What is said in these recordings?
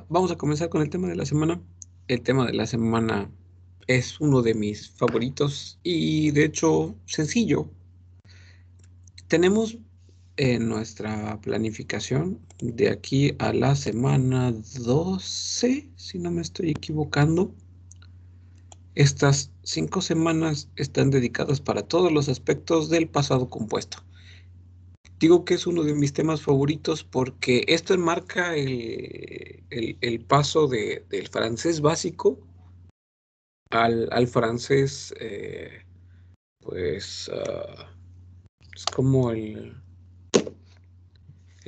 Vamos a comenzar con el tema de la semana. El tema de la semana es uno de mis favoritos y de hecho sencillo. Tenemos en nuestra planificación de aquí a la semana 12, si no me estoy equivocando. Estas 5 semanas están dedicadas para todos los aspectos del pasado compuesto. Digo que es uno de mis temas favoritos porque esto enmarca el paso del francés básico al francés, pues es como el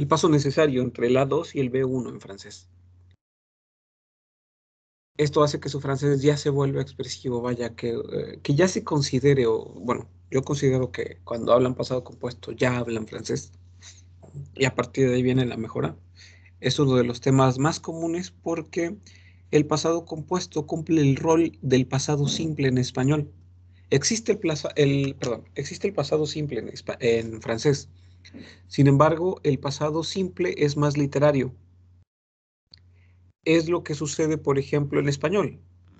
paso necesario entre el A2 y el B1 en francés. Esto hace que su francés ya se vuelva expresivo, vaya, que ya se considere, o bueno, yo considero que cuando hablan pasado compuesto ya hablan francés y a partir de ahí viene la mejora. Es uno de los temas más comunes porque el pasado compuesto cumple el rol del pasado simple en español. Existe el pasado simple en francés. Sin embargo, el pasado simple es más literario. Es lo que sucede, por ejemplo, en español.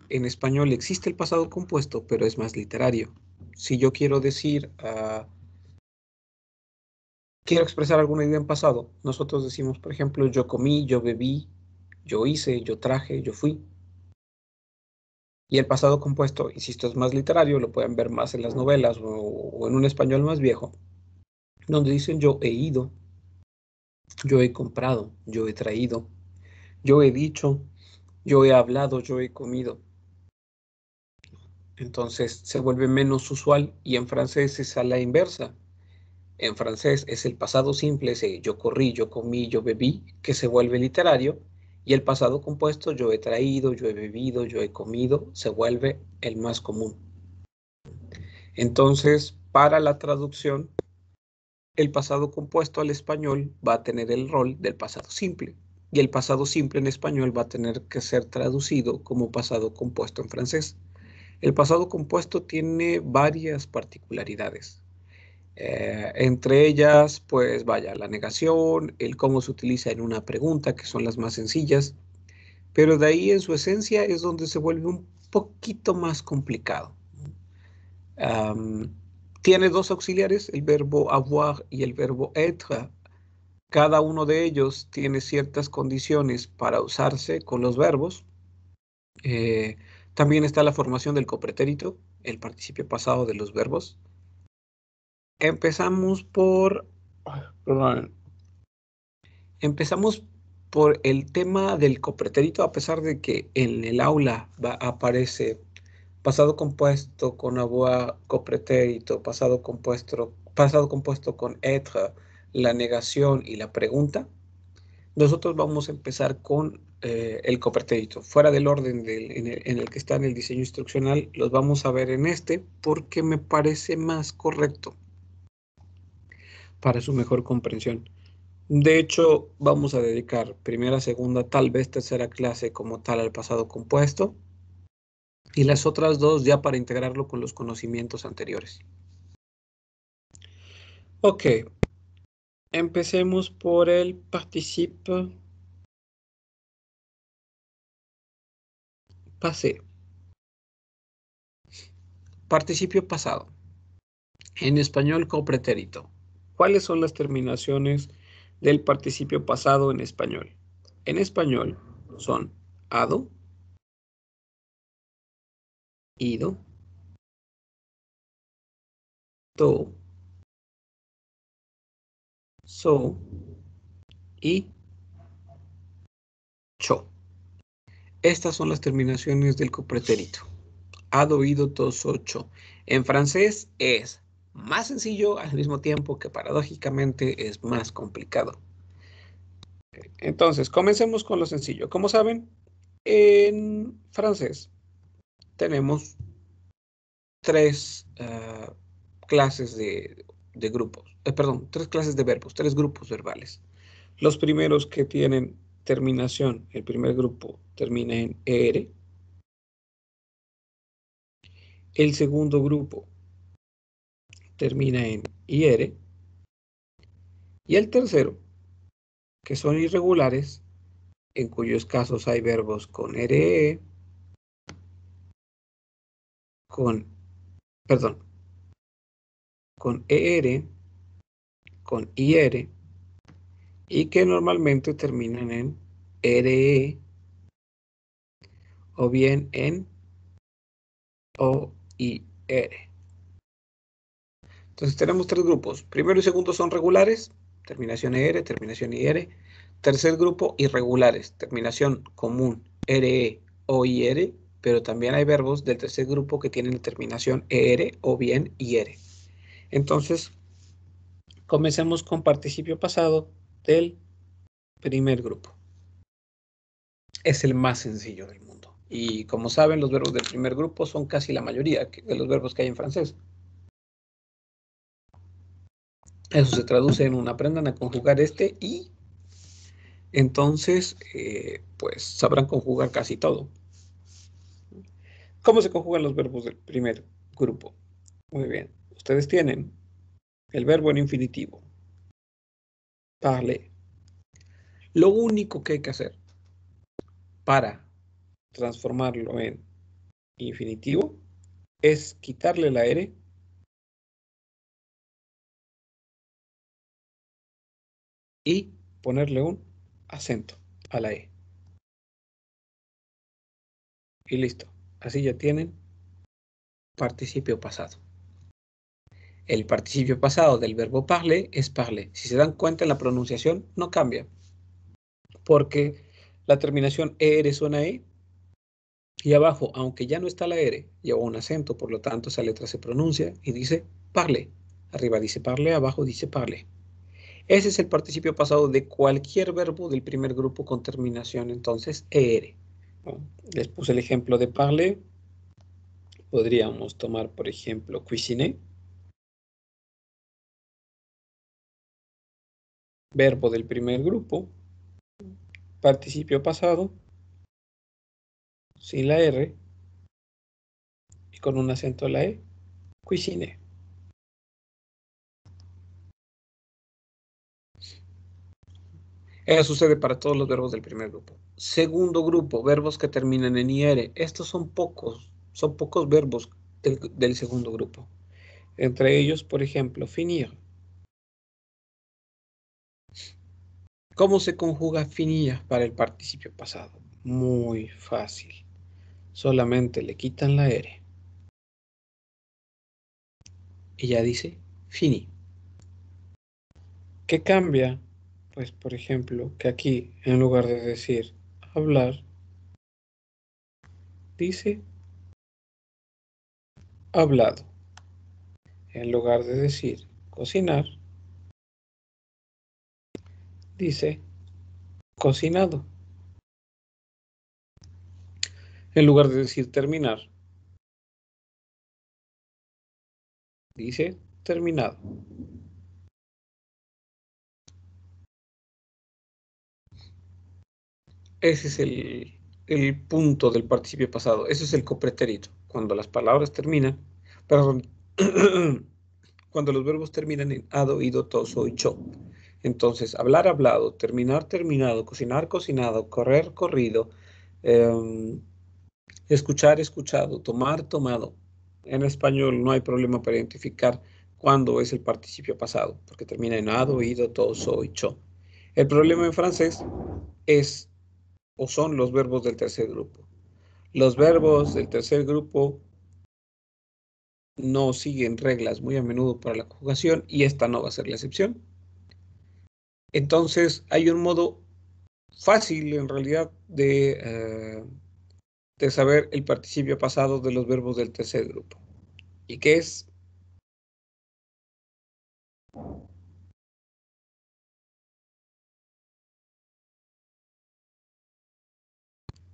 En español existe el pasado compuesto, pero es más literario. Si yo quiero decir, quiero expresar alguna idea en pasado, nosotros decimos, por ejemplo, yo comí, yo bebí, yo hice, yo traje, yo fui. Y el pasado compuesto, insisto, es más literario, lo pueden ver más en las novelas o en un español más viejo, donde dicen yo he ido, yo he comprado, yo he traído, yo he dicho, yo he hablado, yo he comido. Entonces se vuelve menos usual y en francés es a la inversa. En francés es el pasado simple, ese yo corrí, yo comí, yo bebí, que se vuelve literario, y el pasado compuesto yo he traído, yo he bebido, yo he comido, se vuelve el más común. Entonces, para la traducción, el pasado compuesto al español va a tener el rol del pasado simple y el pasado simple en español va a tener que ser traducido como pasado compuesto en francés. El pasado compuesto tiene varias particularidades. Entre ellas, pues vaya, la negación, el cómo se utiliza en una pregunta, que son las más sencillas, pero de ahí en su esencia es donde se vuelve un poquito más complicado. Um, Tiene dos auxiliares, el verbo avoir y el verbo être. Cada uno de ellos tiene ciertas condiciones para usarse con los verbos. Eh, También está la formación del copretérito, el participio pasado de los verbos. Empezamos por, perdón, empezamos por el tema del copretérito, a pesar de que en el aula aparece pasado compuesto con avoir, copretérito, pasado compuesto con être, la negación y la pregunta. Nosotros vamos a empezar con el copretérito. Fuera del orden en el que está en el diseño instruccional, los vamos a ver en este porque me parece más correcto para su mejor comprensión. De hecho, vamos a dedicar primera, segunda, tal vez tercera clase como tal al pasado compuesto y las otras dos ya para integrarlo con los conocimientos anteriores. Ok, empecemos por el participe passé. Participio pasado. En español copretérito. ¿Cuáles son las terminaciones del participio pasado en español? En español son ado, ido, to, so y cho. Estas son las terminaciones del copretérito. Ado, ido, to, so, cho. En francés es más sencillo al mismo tiempo que paradójicamente es más complicado. Entonces, comencemos con lo sencillo. Como saben, en francés tenemos tres clases de grupos, perdón, tres clases de verbos, tres grupos verbales. Los primeros que tienen terminación, el primer grupo termina en ER, el segundo grupo termina en IR y el tercero, que son irregulares, en cuyos casos hay verbos con RE, con ER, con IR, y que normalmente terminan en RE o bien en OIR. Entonces tenemos tres grupos. Primero y segundo son regulares, terminación ER, terminación IR. Tercer grupo, irregulares, terminación común, RE o IR, pero también hay verbos del tercer grupo que tienen terminación ER o bien IR. Entonces, comencemos con participio pasado del primer grupo. Es el más sencillo del mundo. Y como saben, los verbos del primer grupo son casi la mayoría de los verbos que hay en francés. Eso se traduce en un aprendan a conjugar este y entonces pues sabrán conjugar casi todo. ¿Cómo se conjugan los verbos del primer grupo? Muy bien. Ustedes tienen el verbo en infinitivo. Parler. Lo único que hay que hacer para transformarlo en infinitivo es quitarle la R y ponerle un acento a la E. Y listo. Así ya tienen participio pasado. El participio pasado del verbo parler es parler. Si se dan cuenta en la pronunciación, no cambia. Porque la terminación ER suena E. Y abajo, aunque ya no está la R, lleva un acento, por lo tanto esa letra se pronuncia y dice parler. Arriba dice parler, abajo dice parler. Ese es el participio pasado de cualquier verbo del primer grupo con terminación entonces ER. Bueno, les puse el ejemplo de parler. Podríamos tomar, por ejemplo, cuisiner. Verbo del primer grupo. Participio pasado. Sin la R. Y con un acento a la E. Cuisiner. Eso sucede para todos los verbos del primer grupo. Segundo grupo, verbos que terminan en IR. Estos son pocos verbos del segundo grupo. Entre ellos, por ejemplo, finir. ¿Cómo se conjuga finir para el participio pasado? Muy fácil. Solamente le quitan la R. Y ya dice fini. ¿Qué cambia? Pues, por ejemplo, que aquí, en lugar de decir hablar, dice hablado. En lugar de decir cocinar, dice cocinado. En lugar de decir terminar, dice terminado. Ese es el punto del participio pasado. Ese es el copretérito. Cuando las palabras terminan, perdón, cuando los verbos terminan en ado, ido, toso y cho. Entonces, hablar, hablado, terminar, terminado, cocinar, cocinado, correr, corrido, escuchar, escuchado, tomar, tomado. En español no hay problema para identificar cuándo es el participio pasado, porque termina en ado, ido, toso y cho. El problema en francés es o son los verbos del tercer grupo. Los verbos del tercer grupo no siguen reglas muy a menudo para la conjugación y esta no va a ser la excepción. Entonces hay un modo fácil en realidad de saber el participio pasado de los verbos del tercer grupo. ¿Y qué es?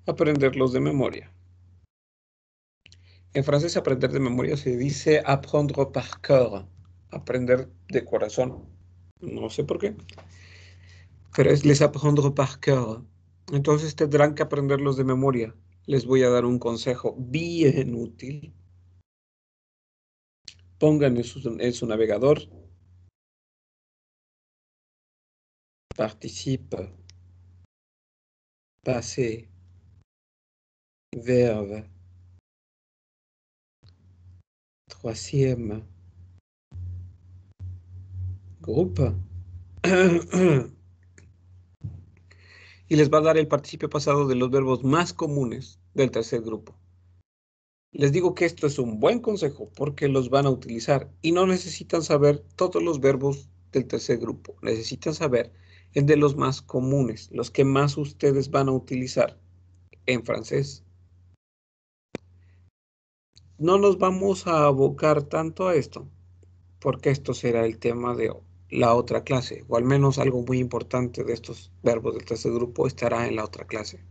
Aprenderlos de memoria. En francés aprender de memoria se dice apprendre par cœur, aprender de corazón. No sé por qué, pero es les apprendre par cœur. Entonces tendrán que aprenderlos de memoria. Les voy a dar un consejo bien útil. Pongan en su navegador participe Passé. Verbe. Troisième. Groupe. Y les va a dar el participio pasado de los verbos más comunes del tercer grupo. Les digo que esto es un buen consejo porque los van a utilizar y no necesitan saber todos los verbos del tercer grupo. Necesitan saber el de los más comunes, los que más ustedes van a utilizar en francés. No nos vamos a abocar tanto a esto porque esto será el tema de la otra clase, o al menos algo muy importante de estos verbos del tercer grupo estará en la otra clase.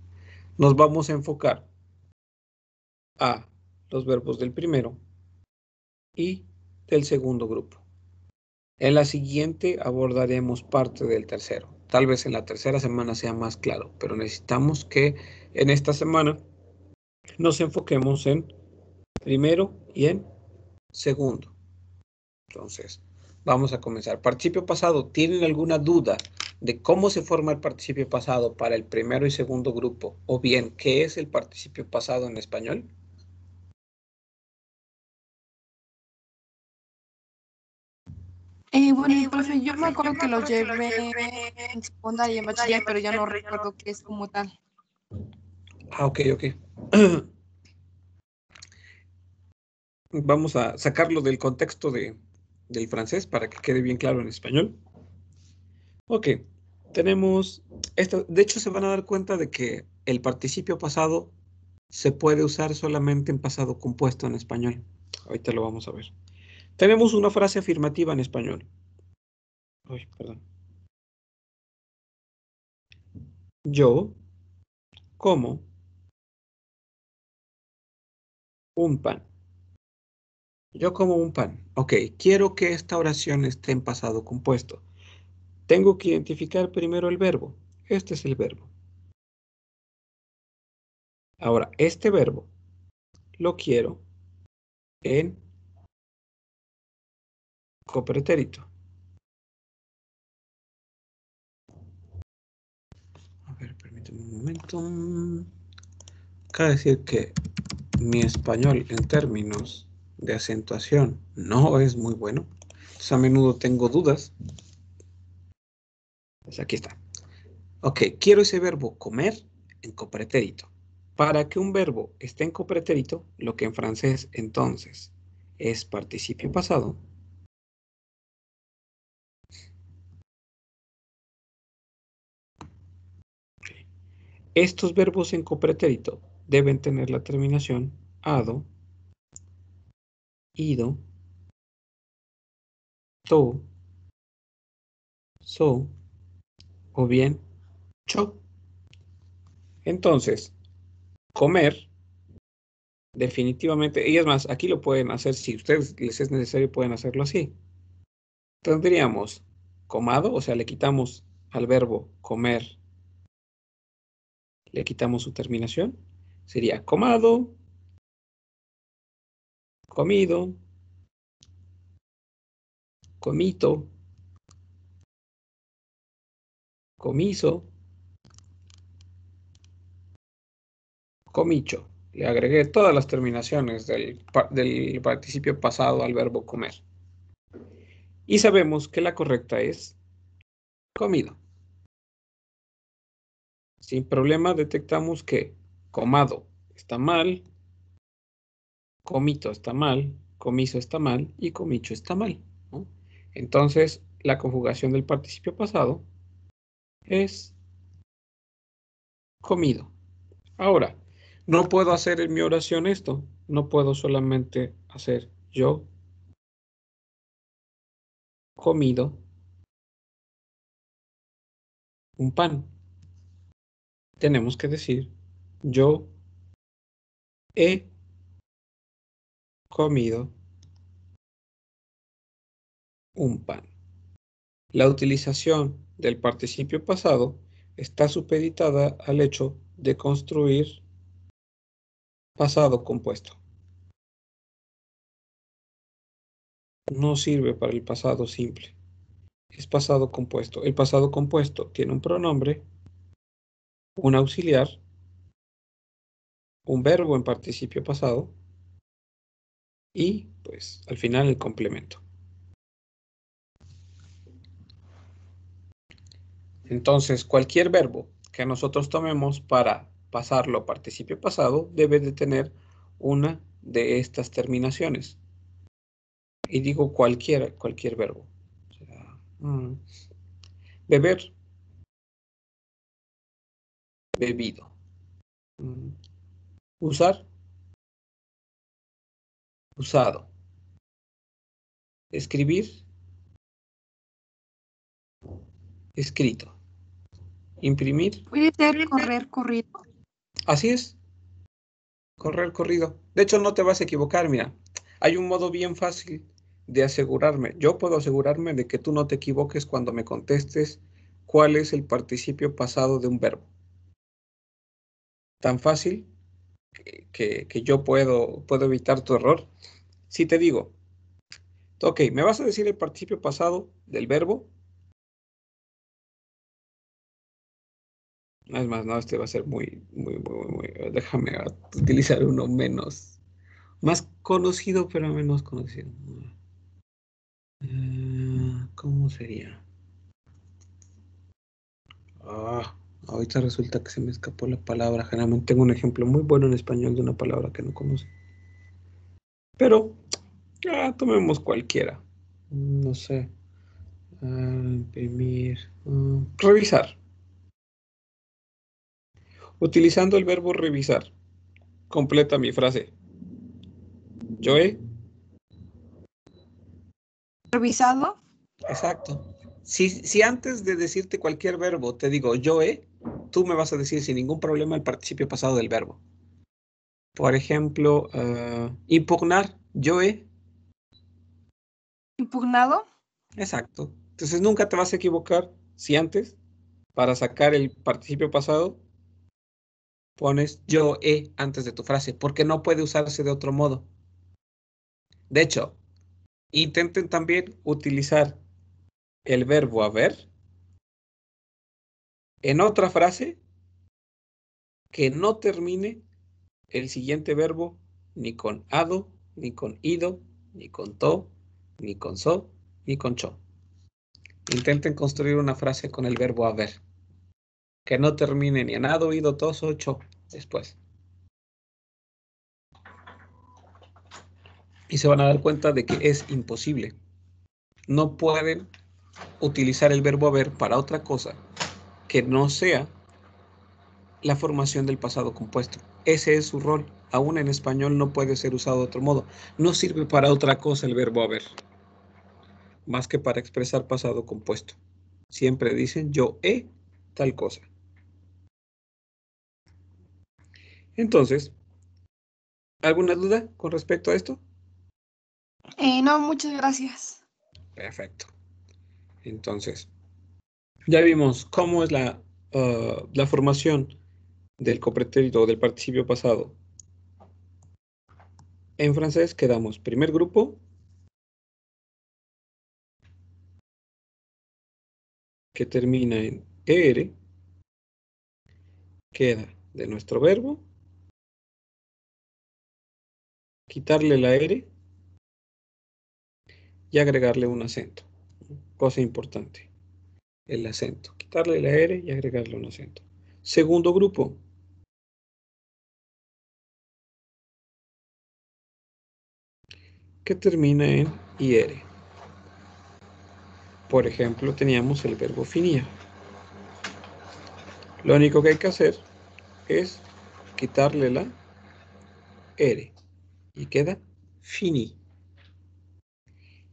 Nos vamos a enfocar a los verbos del primero y del segundo grupo. En la siguiente abordaremos parte del tercero. Tal vez en la tercera semana sea más claro, pero necesitamos que en esta semana nos enfoquemos en primero y en segundo. Entonces, vamos a comenzar. Participio pasado, ¿tienen alguna duda de cómo se forma el participio pasado para el primero y segundo grupo? O bien, ¿qué es el participio pasado en español? Bueno, profe, yo me acuerdo que lo llevé en secundaria y en bachiller, pero ya no recuerdo qué es como tal. Ah, ok, ok. Vamos a sacarlo del contexto del francés para que quede bien claro en español. Ok, tenemos esto. De hecho, se van a dar cuenta de que el participio pasado se puede usar solamente en pasado compuesto en español. Ahorita lo vamos a ver. Tenemos una frase afirmativa en español. Uy, perdón. Yo como un pan. Yo como un pan. Ok, quiero que esta oración esté en pasado compuesto. Tengo que identificar primero el verbo. Este es el verbo. Ahora, este verbo lo quiero en copretérito. A ver, permíteme un momento. Cabe decir que mi español en términos de acentuación no es muy bueno. Entonces, a menudo tengo dudas. Pues aquí está. Ok, quiero ese verbo comer en copretérito. Para que un verbo esté en copretérito, lo que en francés entonces es participio pasado, estos verbos en copretérito deben tener la terminación ado, ido, to, so o bien cho. Entonces, comer definitivamente, y es más, aquí lo pueden hacer, si a ustedes les es necesario, pueden hacerlo así. Tendríamos comado, o sea, le quitamos al verbo comer, le quitamos su terminación. Sería comado, comido, comito, comiso, comicho. Le agregué todas las terminaciones del participio pasado al verbo comer. Y sabemos que la correcta es comido. Sin problema detectamos que comado está mal, comito está mal, comiso está mal y comicho está mal, ¿no? Entonces, la conjugación del participio pasado es comido. Ahora, no puedo hacer en mi oración esto. No puedo solamente hacer yo comido un pan. Tenemos que decir yo he comido un pan. La utilización del participio pasado está supeditada al hecho de construir pasado compuesto. No sirve para el pasado simple. Es pasado compuesto. El pasado compuesto tiene un pronombre un auxiliar, un verbo en participio pasado y, pues, al final el complemento. Entonces, cualquier verbo que nosotros tomemos para pasarlo a participio pasado debe de tener una de estas terminaciones. Y digo cualquier verbo. O sea, beber, bebido. Usar, usado. Escribir, escrito. Imprimir. Puede ser correr, corrido. Así es, correr, corrido. De hecho, no te vas a equivocar, mira. Hay un modo bien fácil de asegurarme. Yo puedo asegurarme de que tú no te equivoques cuando me contestes cuál es el participio pasado de un verbo. Tan fácil que yo puedo evitar tu error. Si te digo, ok, ¿me vas a decir el participio pasado del verbo? Es más, no, este va a ser muy. Déjame utilizar uno menos. Más conocido, pero menos conocido. ¿Cómo sería? Ahorita resulta que se me escapó la palabra. Generalmente tengo un ejemplo muy bueno en español de una palabra que no conoce. Pero, tomemos cualquiera. No sé. Imprimir. Revisar. Utilizando el verbo revisar. Completa mi frase. Yo he. Revisado. Exacto. Si antes de decirte cualquier verbo te digo yo he, tú me vas a decir sin ningún problema el participio pasado del verbo. Por ejemplo, impugnar, yo he. Impugnado. Exacto. Entonces nunca te vas a equivocar si antes, para sacar el participio pasado, pones yo he antes de tu frase, porque no puede usarse de otro modo. De hecho, intenten también utilizar el verbo haber en otra frase que no termine el siguiente verbo ni con ado, ni con ido, ni con to, ni con so, ni con cho. Intenten construir una frase con el verbo haber, que no termine ni en ado, ido, to, so, cho después. Y se van a dar cuenta de que es imposible. No pueden utilizar el verbo haber para otra cosa que no sea la formación del pasado compuesto. Ese es su rol. Aún en español no puede ser usado de otro modo. No sirve para otra cosa el verbo haber, más que para expresar pasado compuesto. Siempre dicen yo he tal cosa. Entonces, ¿alguna duda con respecto a esto? No, muchas gracias. Perfecto. Entonces, ya vimos cómo es la formación del copretérito o del participio pasado. En francés quedamos primer grupo, que termina en er, queda de nuestro verbo, quitarle la r y agregarle un acento. Cosa importante, el acento. Quitarle la r y agregarle un acento. Segundo grupo, que termina en ir. Por ejemplo, teníamos el verbo finir. Lo único que hay que hacer es quitarle la r y queda fini.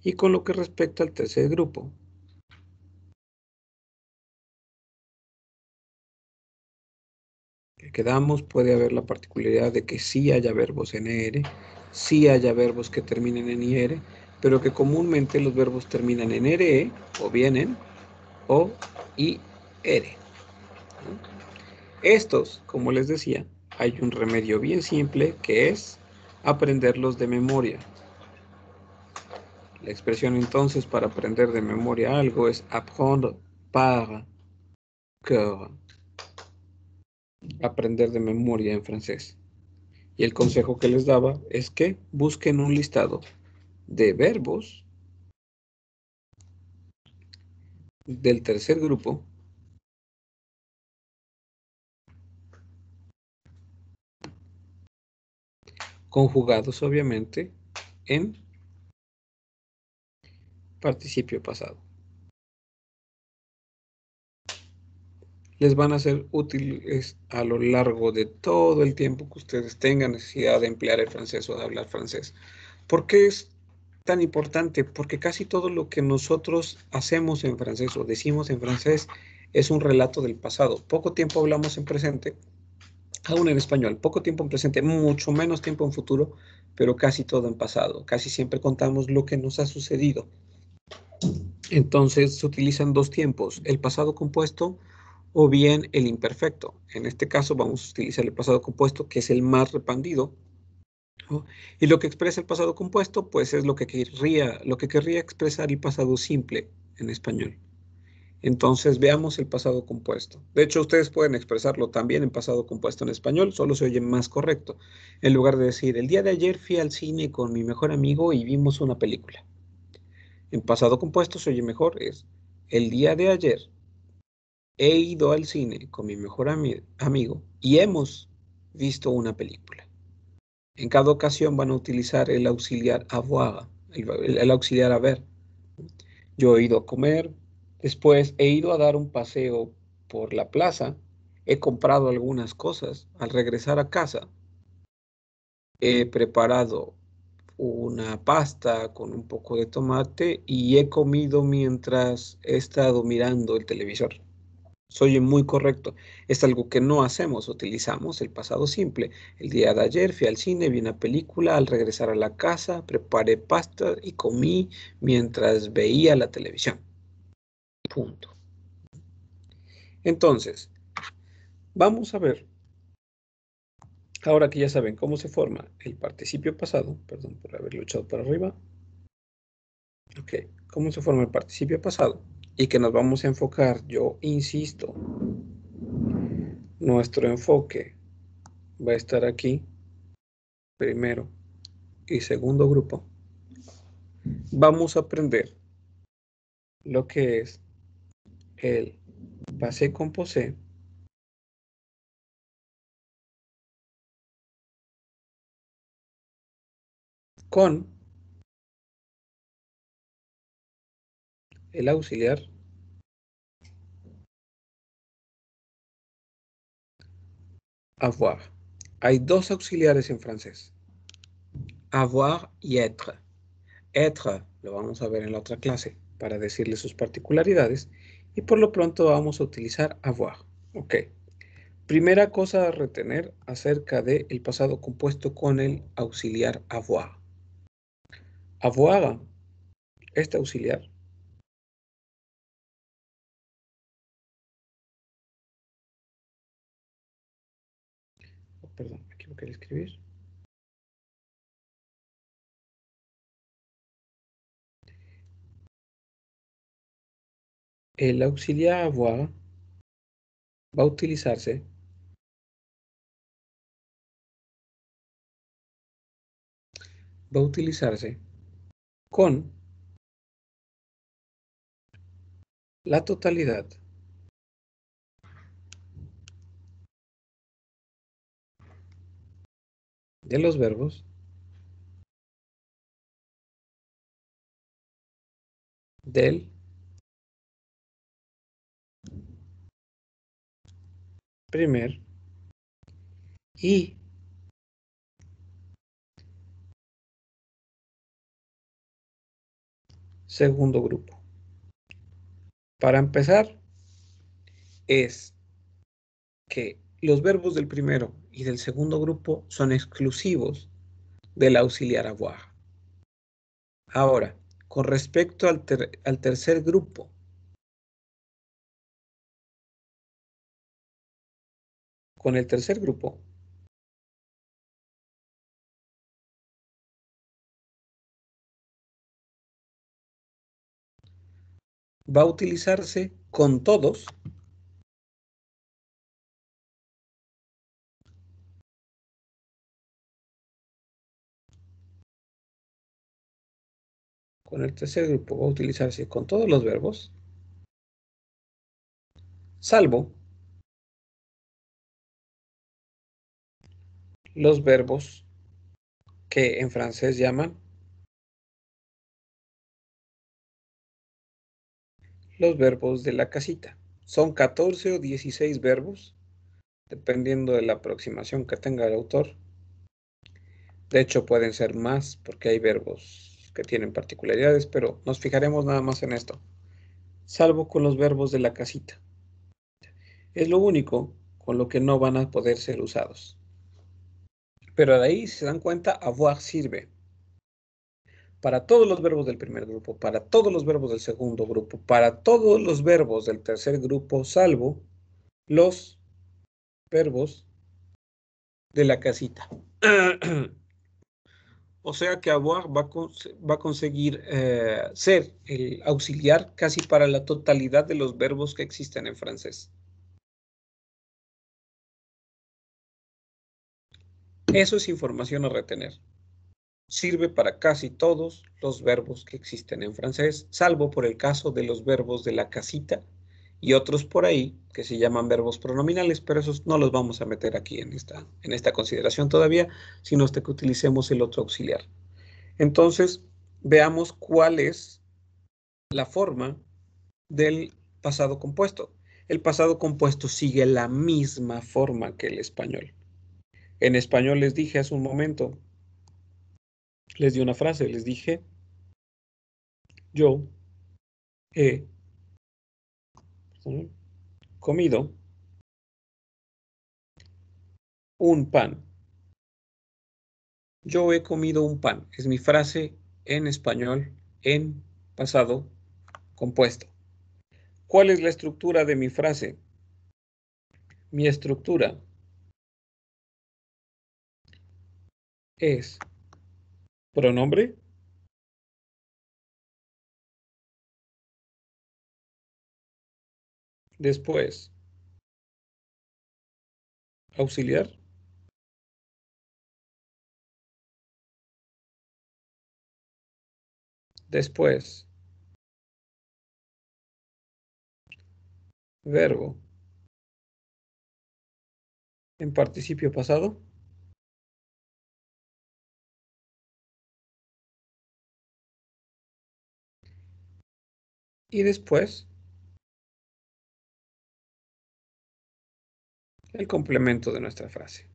Y con lo que respecta al tercer grupo, que quedamos, puede haber la particularidad de que sí haya verbos en er, sí haya verbos que terminen en ir, pero que comúnmente los verbos terminan en ere o vienen o ir. Estos, como les decía, hay un remedio bien simple que es aprenderlos de memoria. La expresión entonces para aprender de memoria algo es apprendre par cœur. aprender de memoria en francés. Y el consejo que les daba es que busquen un listado de verbos del tercer grupo conjugados obviamente en participio pasado. Les van a ser útiles a lo largo de todo el tiempo que ustedes tengan necesidad de emplear el francés o de hablar francés. ¿Por qué es tan importante? Porque casi todo lo que nosotros hacemos en francés o decimos en francés es un relato del pasado. Poco tiempo hablamos en presente, aún en español. Poco tiempo en presente, mucho menos tiempo en futuro, pero casi todo en pasado. Casi siempre contamos lo que nos ha sucedido. Entonces se utilizan dos tiempos, el pasado compuesto o bien el imperfecto. En este caso vamos a utilizar el pasado compuesto, que es el más repandido, ¿no? Y lo que expresa el pasado compuesto, pues es lo que querría expresar el pasado simple en español. Entonces veamos el pasado compuesto. De hecho, ustedes pueden expresarlo también en pasado compuesto en español, solo se oye más correcto. En lugar de decir, el día de ayer fui al cine con mi mejor amigo y vimos una película. En pasado compuesto se oye mejor, es el día de ayer he ido al cine con mi mejor amigo y hemos visto una película. En cada ocasión van a utilizar el auxiliar avoir, el auxiliar haber. Yo he ido a comer, después he ido a dar un paseo por la plaza, he comprado algunas cosas. Al regresar a casa, he preparado una pasta con un poco de tomate y he comido mientras he estado mirando el televisor. Soy muy correcto. Es algo que no hacemos, utilizamos el pasado simple. El día de ayer fui al cine, vi una película, al regresar a la casa preparé pasta y comí mientras veía la televisión. Punto. Entonces, vamos a ver, ahora que ya saben cómo se forma el participio pasado, perdón por haberlo echado para arriba, ok, cómo se forma el participio pasado y que nos vamos a enfocar, yo insisto, nuestro enfoque va a estar aquí, primero y segundo grupo. Vamos a aprender lo que es el passé composé con el auxiliar avoir. Hay dos auxiliares en francés, avoir y être. Être lo vamos a ver en la otra clase para decirle sus particularidades y por lo pronto vamos a utilizar avoir. Ok. Primera cosa a retener acerca del pasado compuesto con el auxiliar avoir. Avoir, este auxiliar, oh, perdón, me equivoqué de escribir. El auxiliar avoir va a utilizarse con la totalidad de los verbos del primer y segundo grupo. Para empezar, es que los verbos del primero y del segundo grupo son exclusivos del auxiliar avoir. Ahora, con respecto al tercer grupo, con el tercer grupo, va a utilizarse con todos con el tercer grupo va a utilizarse con todos los verbos, salvo los verbos que en francés llaman los verbos de la casita. Son 14 o 16 verbos, dependiendo de la aproximación que tenga el autor. De hecho, pueden ser más porque hay verbos que tienen particularidades, pero nos fijaremos nada más en esto. Salvo con los verbos de la casita. Es lo único con lo que no van a poder ser usados. Pero de ahí, si se dan cuenta, avoir sirve para todos los verbos del primer grupo, para todos los verbos del segundo grupo, para todos los verbos del tercer grupo, salvo los verbos de la casita. O sea que avoir va a conseguir ser el auxiliar casi para la totalidad de los verbos que existen en francés. Eso es información a retener. Sirve para casi todos los verbos que existen en francés, salvo por el caso de los verbos de la casita y otros por ahí que se llaman verbos pronominales, pero esos no los vamos a meter aquí en esta consideración todavía, sino hasta que utilicemos el otro auxiliar. Entonces, veamos cuál es la forma del pasado compuesto. El pasado compuesto sigue la misma forma que el español. En español les dije hace un momento, les di una frase, les dije, yo he comido un pan. Yo he comido un pan. Es mi frase en español en pasado compuesto. ¿Cuál es la estructura de mi frase? Mi estructura es pronombre, después auxiliar, después verbo en participio pasado y después el complemento de nuestra frase.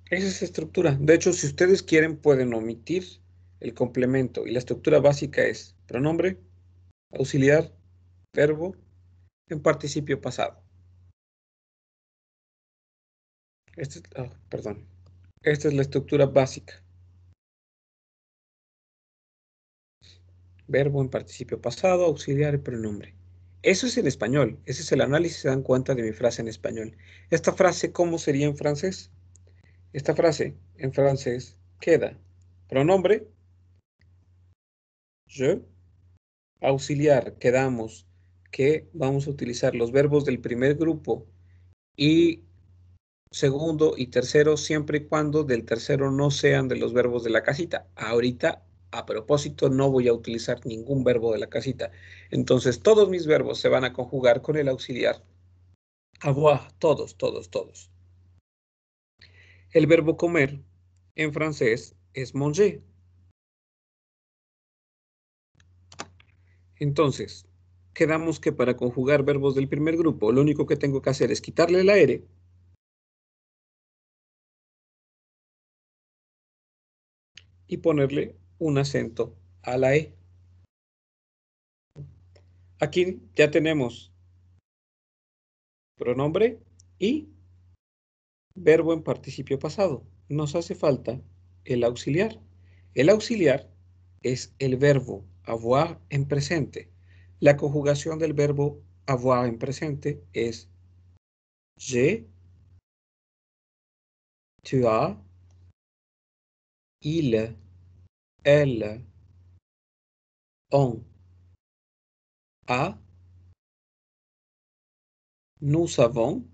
Esa es la estructura. De hecho, si ustedes quieren, pueden omitir el complemento y la estructura básica es pronombre, auxiliar, verbo en participio pasado. Perdón. Esta es la estructura básica. Verbo en participio pasado, auxiliar y pronombre. Eso es en español. Ese es el análisis, se dan cuenta de mi frase en español. Esta frase, ¿cómo sería en francés? Esta frase en francés queda pronombre, je, auxiliar, quedamos que vamos a utilizar los verbos del primer grupo y segundo y tercero siempre y cuando del tercero no sean de los verbos de la casita. Ahorita, a propósito, no voy a utilizar ningún verbo de la casita. Entonces, todos mis verbos se van a conjugar con el auxiliar avoir, todos, todos, todos. El verbo comer en francés es manger. Entonces, quedamos que para conjugar verbos del primer grupo, lo único que tengo que hacer es quitarle la R y ponerle un acento a la E. Aquí ya tenemos pronombre y verbo en participio pasado. Nos hace falta el auxiliar. El auxiliar es el verbo avoir en presente. La conjugación del verbo avoir en presente es j'ai, tu as, il, elle, on, a, nous savons,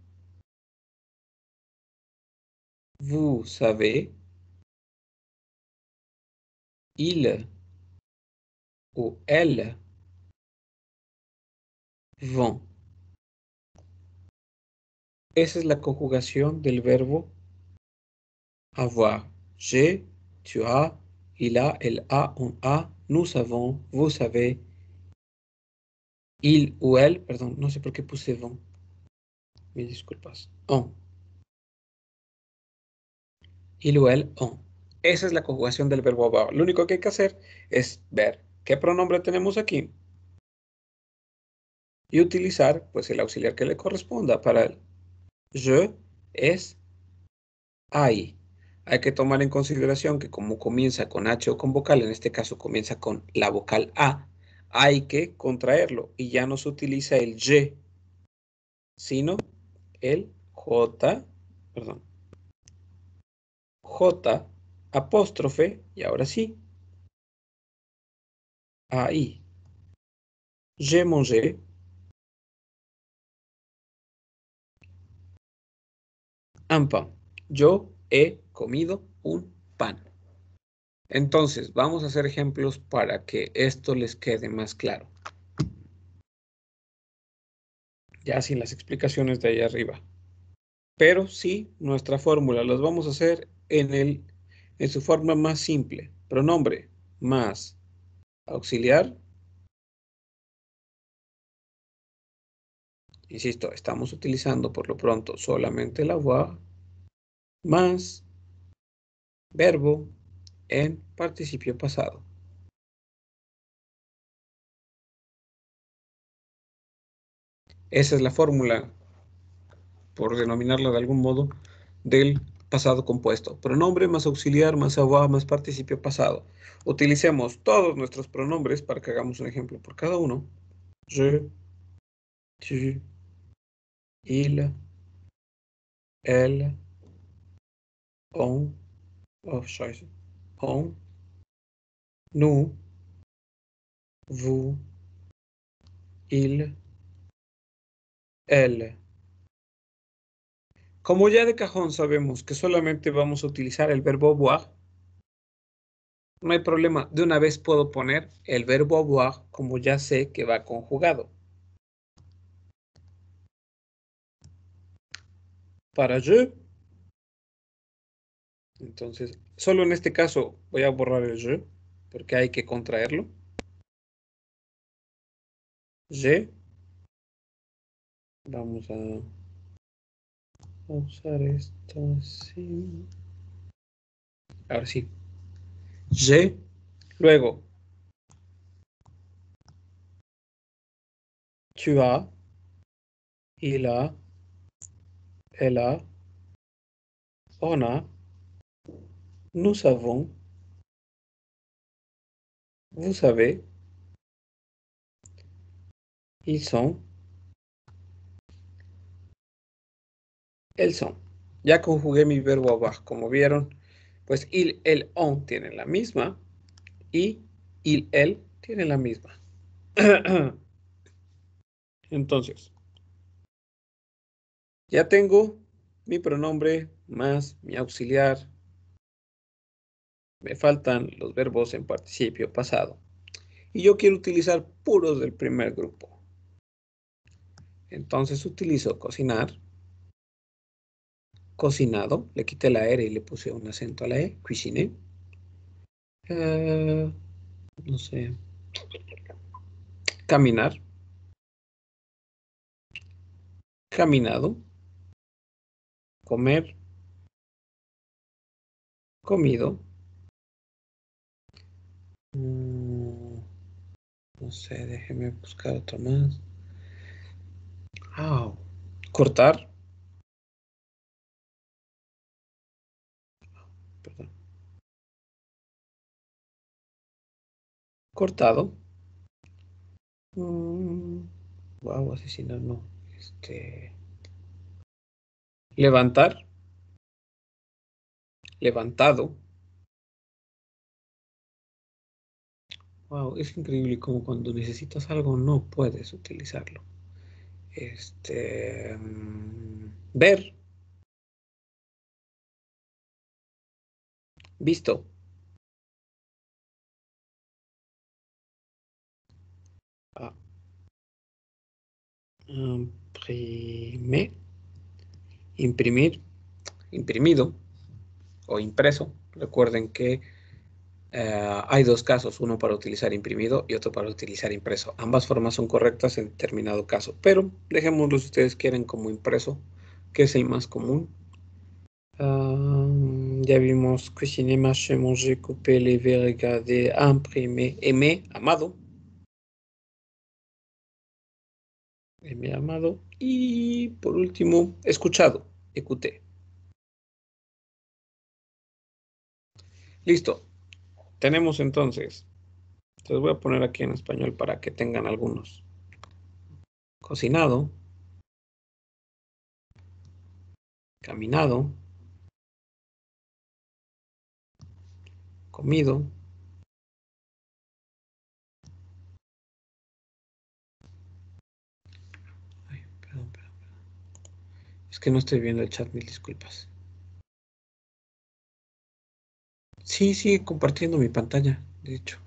vous savez, il ou elle vont. Esa es la conjugación del verbo avoir. J'ai, tu as, il a, elle a, on a, nous avons, vous savez, il ou elle, perdón, no sé por qué puse vont. Mis disculpas. On. Il ou elle, on. Esa es la conjugación del verbo avoir. Lo único que hay que hacer es ver qué pronombre tenemos aquí y utilizar pues el auxiliar que le corresponda para el je, es, hay. Hay que tomar en consideración que como comienza con H o con vocal, en este caso comienza con la vocal A, hay que contraerlo y ya no se utiliza el Y, sino el J, perdón, J apóstrofe y ahora sí, AI. J'ai mangé un pain. Yo he comido un pan. Entonces, vamos a hacer ejemplos para que esto les quede más claro. Ya sin las explicaciones de ahí arriba. Pero sí, nuestra fórmula las vamos a hacer en su forma más simple. Pronombre más auxiliar. Insisto, estamos utilizando por lo pronto solamente la voix más verbo en participio pasado. Esa es la fórmula, por denominarla de algún modo, del pasado compuesto. Pronombre más auxiliar más avoir más participio pasado. Utilicemos todos nuestros pronombres para que hagamos un ejemplo por cada uno. Je, tu, il, elle, on, oh, scheiße, on, nous, vous, il, elle. Como ya de cajón sabemos que solamente vamos a utilizar el verbo avoir, no hay problema. De una vez puedo poner el verbo avoir como ya sé que va conjugado. Para je, entonces, solo en este caso voy a borrar el je, porque hay que contraerlo. Je, vamos a usar esto así. Ahora sí. Je, luego, tu as, il a, elle a, on a, nous avons, vous savez, ils sont, elles sont. Ya conjugué mi verbo avoir, como vieron, pues il, el, on tienen la misma y il, el tienen la misma. Entonces, ya tengo mi pronombre más mi auxiliar. Me faltan los verbos en participio pasado. Y yo quiero utilizar puros del primer grupo. Entonces utilizo cocinar, cocinado. Le quité la R y le puse un acento a la E. Cuisiner. No sé. Caminar. Caminado. Comer. Comido. No sé, déjeme buscar otro más. Cortar. Perdón. Cortado. Wow, asesinar no. Levantar. Levantado. Wow, es increíble como cuando necesitas algo no puedes utilizarlo. Ver. Visto. Imprime, imprimir, imprimido o impreso. Recuerden que hay dos casos, uno para utilizar imprimido y otro para utilizar impreso. Ambas formas son correctas en determinado caso, pero dejémoslo si ustedes quieren como impreso, que es el más común. Ya vimos cuisiner, marcher, manger, couper, lever, regarder, imprimer, aimer, amado. Aimer, amado. Y por último, escuchado, écouter. Listo. Tenemos entonces, les voy a poner aquí en español para que tengan algunos. Cocinado, caminado, comido, ay, perdón. Es que no estoy viendo el chat, mil disculpas. Sí, sigue compartiendo mi pantalla, de hecho.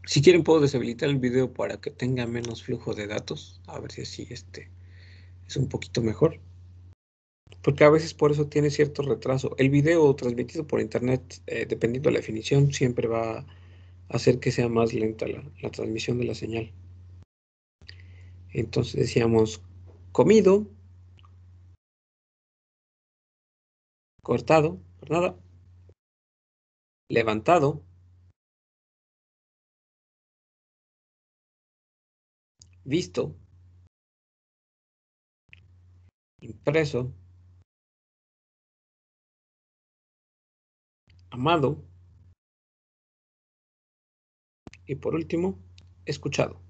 Si quieren puedo deshabilitar el video para que tenga menos flujo de datos. A ver si así es un poquito mejor. Porque a veces por eso tiene cierto retraso. El video transmitido por internet, dependiendo de la definición, siempre va a hacer que sea más lenta la transmisión de la señal. Entonces decíamos comido, cortado, nada, levantado, visto, impreso, amado y por último, escuchado.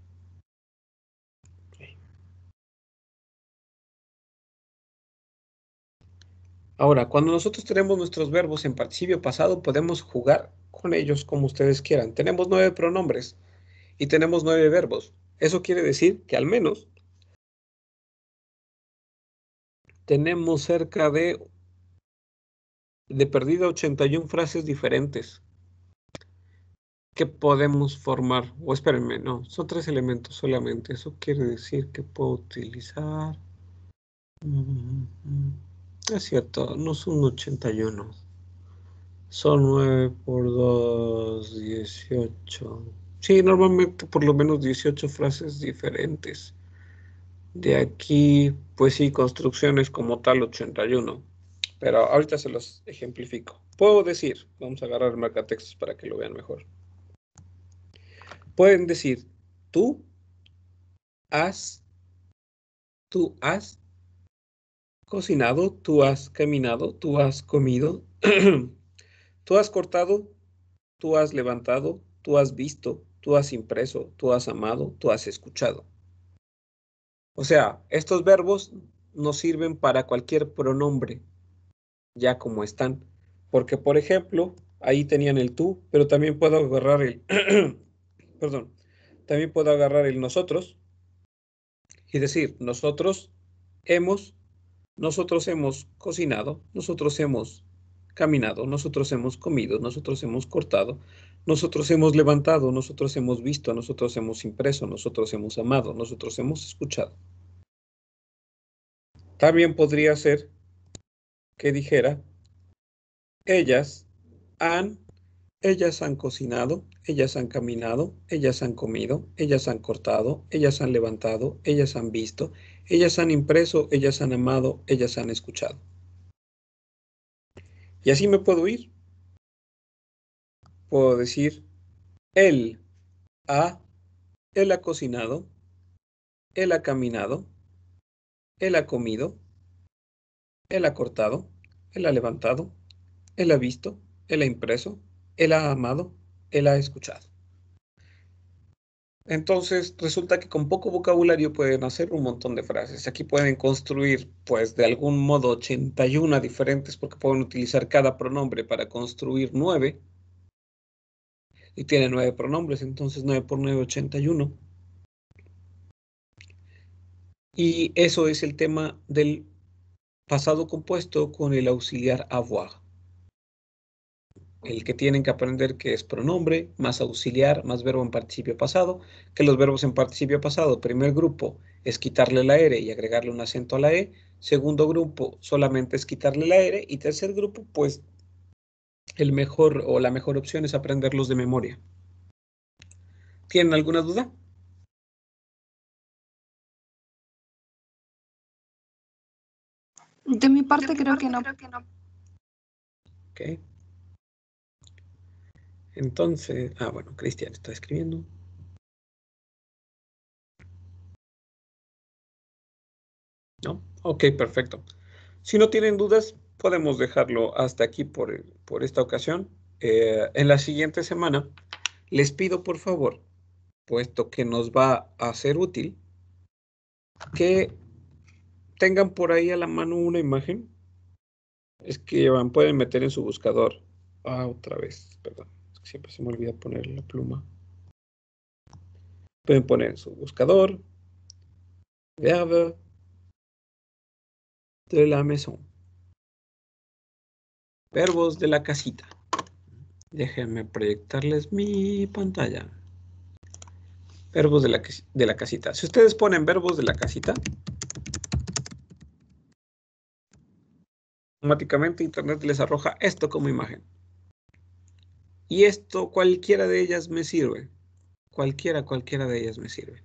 Ahora, cuando nosotros tenemos nuestros verbos en participio pasado, podemos jugar con ellos como ustedes quieran. Tenemos 9 pronombres y tenemos 9 verbos. Eso quiere decir que al menos tenemos cerca de perdida 81 frases diferentes que podemos formar. O espérenme, no, son 3 elementos solamente. Eso quiere decir que puedo utilizar... Es cierto, no son 81. Son 9 por 2, 18. Sí, normalmente por lo menos 18 frases diferentes. De aquí, pues sí, construcciones como tal 81. Pero ahorita se los ejemplifico. Puedo decir, vamos a agarrar marcatextos para que lo vean mejor. Pueden decir, has, tú has cocinado, tú has caminado, tú has comido, tú has cortado, tú has levantado, tú has visto, tú has impreso, tú has amado, tú has escuchado. O sea, estos verbos nos sirven para cualquier pronombre, ya como están. Porque, por ejemplo, ahí tenían el tú, pero también puedo agarrar el, perdón, también puedo agarrar el nosotros y decir, nosotros hemos cocinado, nosotros hemos caminado, nosotros hemos comido, nosotros hemos cortado, nosotros hemos levantado, nosotros hemos visto, nosotros hemos impreso, nosotros hemos amado, nosotros hemos escuchado. También podría ser que dijera, ellas han, ellas han cocinado, ellas han caminado, ellas han comido, ellas han cortado, ellas han levantado, ellas han visto, ellas han impreso, ellas han amado, ellas han escuchado. Y así me puedo ir. Puedo decir, él ha, él ha cocinado, él ha caminado, él ha comido, él ha cortado, él ha levantado, él ha visto, él ha impreso, él ha amado, él ha escuchado. Entonces, resulta que con poco vocabulario pueden hacer un montón de frases. Aquí pueden construir, pues, de algún modo 81 diferentes, porque pueden utilizar cada pronombre para construir 9. Y tiene 9 pronombres, entonces 9 por 9, 81. Y eso es el tema del pasado compuesto con el auxiliar avoir. el que tienen que aprender que es pronombre, más auxiliar, más verbo en participio pasado, que los verbos en participio pasado, primer grupo es quitarle la R y agregarle un acento a la E, segundo grupo solamente es quitarle la R y tercer grupo pues el mejor o la mejor opción es aprenderlos de memoria. ¿Tienen alguna duda? De mi parte creo que no. Ok. Entonces, bueno, Cristian está escribiendo. ¿No? Ok, perfecto. Si no tienen dudas, podemos dejarlo hasta aquí por esta ocasión. En la siguiente semana, les pido por favor, puesto que nos va a ser útil, que tengan por ahí a la mano una imagen. Escriban, pueden meter en su buscador. Otra vez, perdón. Es que siempre se me olvida poner la pluma. Pueden poner en su buscador verbe de la maison. Verbos de la casita. Déjenme proyectarles mi pantalla. Verbos de la casita. Si ustedes ponen verbos de la casita, automáticamente Internet les arroja esto como imagen. Y esto, cualquiera de ellas me sirve. Cualquiera de ellas me sirve.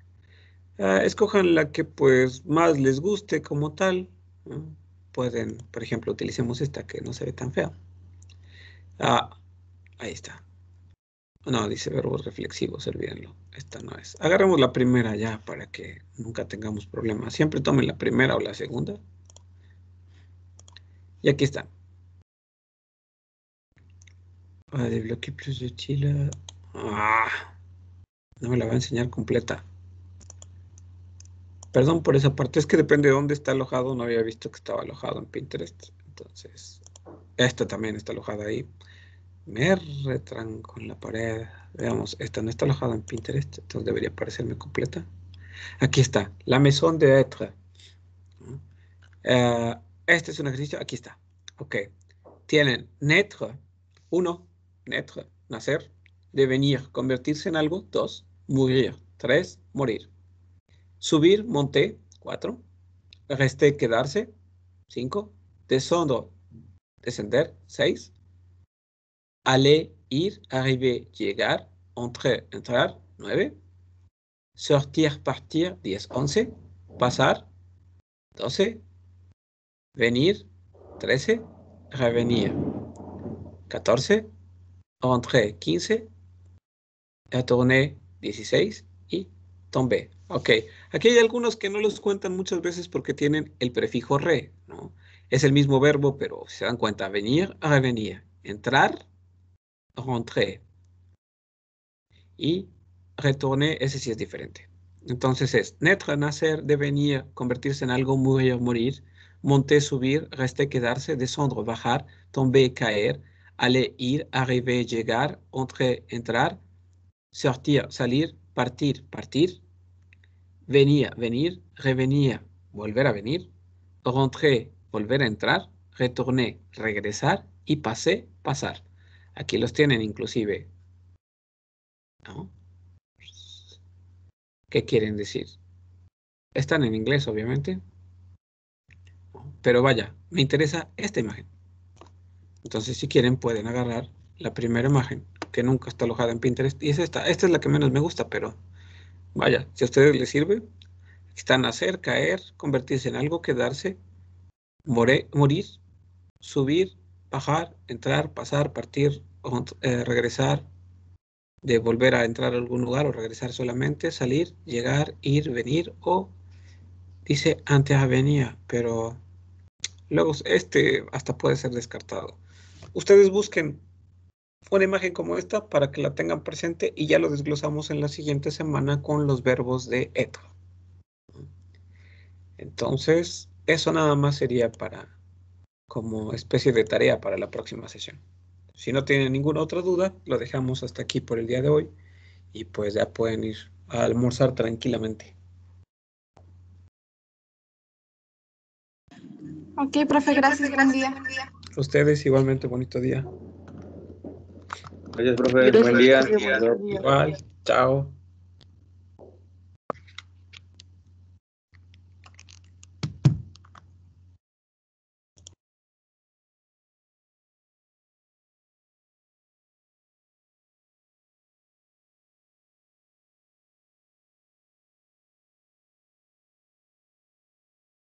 Escojan la que pues más les guste como tal, ¿no? Pueden, por ejemplo, utilicemos esta que no se ve tan fea. Ahí está. No, dice verbos reflexivos, olvídenlo. Esta no es. Agarremos la primera ya para que nunca tengamos problemas. Siempre tomen la primera o la segunda. Y aquí está. De bloque plus utile. No me la va a enseñar completa. Perdón por esa parte, es que depende de dónde está alojado. No había visto que estaba alojado en Pinterest. Entonces, esta también está alojada ahí. Me retranco en la pared. Veamos, esta no está alojada en Pinterest, entonces debería parecerme completa. Aquí está, la maison de être. Este es un ejercicio, aquí está. Ok. Tienen naître, 1, naître, nacer, devenir, convertirse en algo, 2, mourir, 3, morir. Subir, monter, 4, rester, quedarse, 5, descendre, descender, 6, aller, ir, arriver, llegar, entrer, entrar, 9, sortir, partir, 10, 11, pasar, 12, venir, 13, revenir, 14, rentrer, 15, retourner, 16 y tomber. Ok, aquí hay algunos que no los cuentan muchas veces porque tienen el prefijo re, ¿no? Es el mismo verbo, pero si se dan cuenta, venir, revenir, entrar, rentrer y retourner, ese sí es diferente. Entonces es naître, nacer, devenir, convertirse en algo, mourir, morir, monter, subir, rester, quedarse, descendre, bajar, tomber, caer, aller, ir, arriver, llegar, entrer, entrar, sortir, salir, partir, partir, venir, venir, revenir, volver a venir, rentrer, volver a entrar, retourner, regresar y passer, pasar. Aquí los tienen inclusive, ¿no? ¿Qué quieren decir? Están en inglés, obviamente, ¿no? Pero vaya, me interesa esta imagen. Entonces, si quieren, pueden agarrar la primera imagen, que nunca está alojada en Pinterest, y es esta. Esta es la que menos me gusta, pero vaya, si a ustedes les sirve, está nacer, caer, convertirse en algo, quedarse, morir, subir, bajar, entrar, pasar, partir, regresar, de volver a entrar a algún lugar o regresar solamente, salir, llegar, ir, venir o dice antes avenía, pero luego este hasta puede ser descartado. Ustedes busquen una imagen como esta para que la tengan presente y ya lo desglosamos en la siguiente semana con los verbos de être. Entonces, eso nada más sería para como especie de tarea para la próxima sesión. Si no tienen ninguna otra duda, lo dejamos hasta aquí por el día de hoy y pues ya pueden ir a almorzar tranquilamente. Ok, profe, gracias, buen día. Ustedes igualmente bonito día. Gracias, profe. Buen día. Gracias, profe. Buen día. Igual, chao.